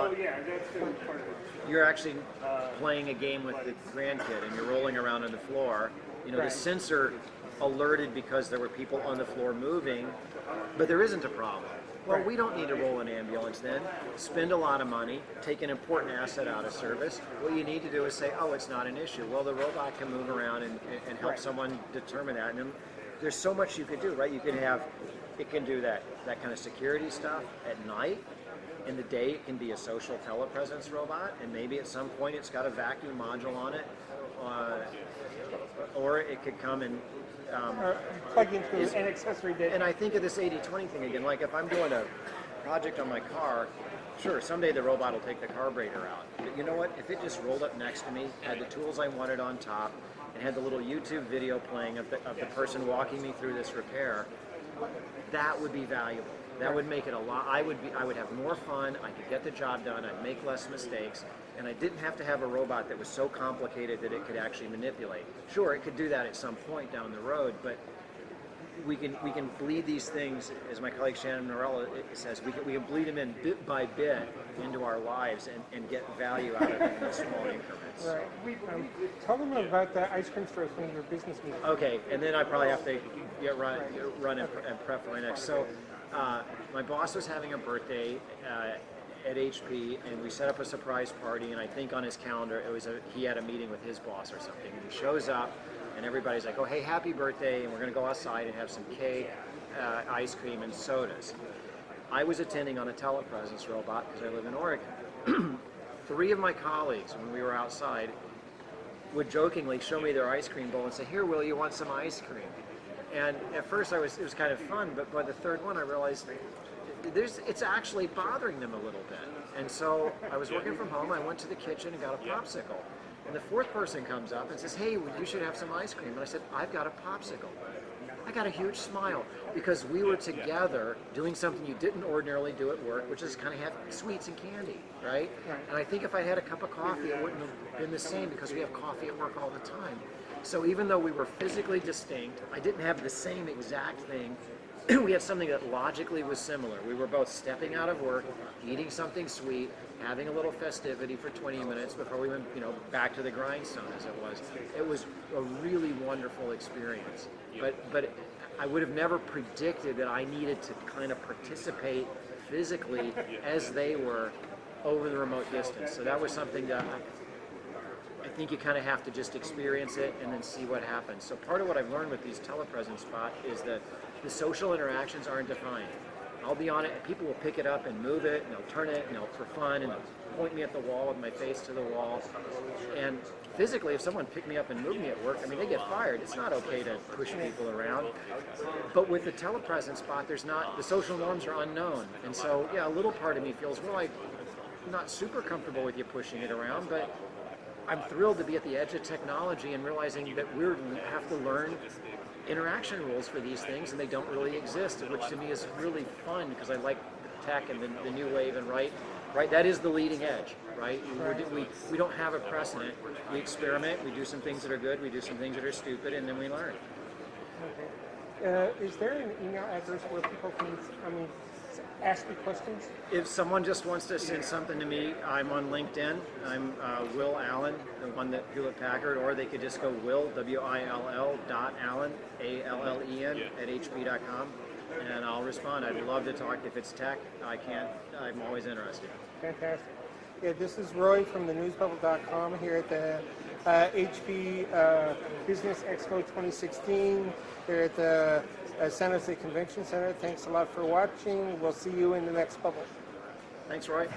Oh yeah, that's been part of it. You're actually playing a game with the grandkid and you're rolling around on the floor. You know, the sensor alerted because there were people on the floor moving, but there isn't a problem. Well, we don't need to roll an ambulance then, spend a lot of money, take an important asset out of service. What you need to do is say, oh, it's not an issue. Well, the robot can move around and help someone determine that. And there's so much you could do, right? You could have, it can do that kind of security stuff at night. In the day, it can be a social telepresence robot, and maybe at some point it's got a vacuum module on it, or it could come and plug into an accessory bit. And I think of this 80-20 thing again, like if I'm doing a project on my car, sure, someday the robot will take the carburetor out. But you know what? If it just rolled up next to me, had the tools I wanted on top, and had the little YouTube video playing of the person walking me through this repair, that would be valuable. That would make it a lot. I would have more fun. I could get the job done. I'd make less mistakes, and I didn't have to have a robot that was so complicated that it could actually manipulate. Sure, it could do that at some point down the road, but we can bleed these things, as my colleague Shannon Norella says, we can bleed them in bit by bit into our lives and get value out of them in small increments. Right. Tell them about the ice cream stores from your business meeting. Okay, and then I probably have to run and prep for my next. So. My boss was having a birthday at HP, and we set up a surprise party, and I think on his calendar he had a meeting with his boss or something, and he shows up, and everybody's like, oh, hey, happy birthday, and we're going to go outside and have some cake, ice cream, and sodas. I was attending on a telepresence robot because I live in Oregon. 3 of my colleagues, when we were outside, would jokingly show me their ice cream bowl and say, here, Will, you want some ice cream? And at first it was kind of fun, but by the third one I realized it's actually bothering them a little bit. And so I was working from home, I went to the kitchen and got a popsicle. And the 4th person comes up and says, hey, you should have some ice cream. And I said, I've got a popsicle. I got a huge smile because we were together doing something you didn't ordinarily do at work, which is kind of have sweets and candy, right? And I think if I had a cup of coffee, it wouldn't have been the same because we have coffee at work all the time. So even though we were physically distinct, I didn't have the same exact thing. We had something that logically was similar. We were both stepping out of work, eating something sweet, having a little festivity for 20 minutes before we went, back to the grindstone, as it was. It was a really wonderful experience. But I would have never predicted that I needed to kind of participate physically as they were over the remote distance. So that was something that I think you kind of have to just experience it and then see what happens. So part of what I've learned with these telepresence spot is that the social interactions aren't defined. I'll be on it, and people will pick it up and move it, and they'll turn it, and for fun, and they'll point me at the wall with my face to the wall. And physically, if someone picked me up and moved me at work, I mean, they get fired. It's not okay to push people around. But with the telepresence spot, the social norms are unknown. And so, yeah, a little part of me feels, well, I'm not super comfortable with you pushing it around, but I'm thrilled to be at the edge of technology and realizing that we have to learn interaction rules for these things, and they don't really exist, which to me is really fun because I like tech and the new wave, and right, that is the leading edge, right? We don't have a precedent. We experiment, we do some things that are good, we do some things that are stupid, and then we learn. Okay. Is there an email address where people can, ask you questions? If someone just wants to send something to me, I'm on LinkedIn. I'm Will Allen, the one that Hewlett Packard, or they could just go Will, W-I-L-L, Allen, A-L-L-E-N, at HP.com, and I'll respond. I'd love to talk. If it's tech, I'm always interested. Fantastic. Yeah, this is Roy from thenewsbubble.com here at the HP Business Expo 2016 here at the San Jose Convention Center. Thanks a lot for watching. We'll see you in the next bubble. Thanks, Roy.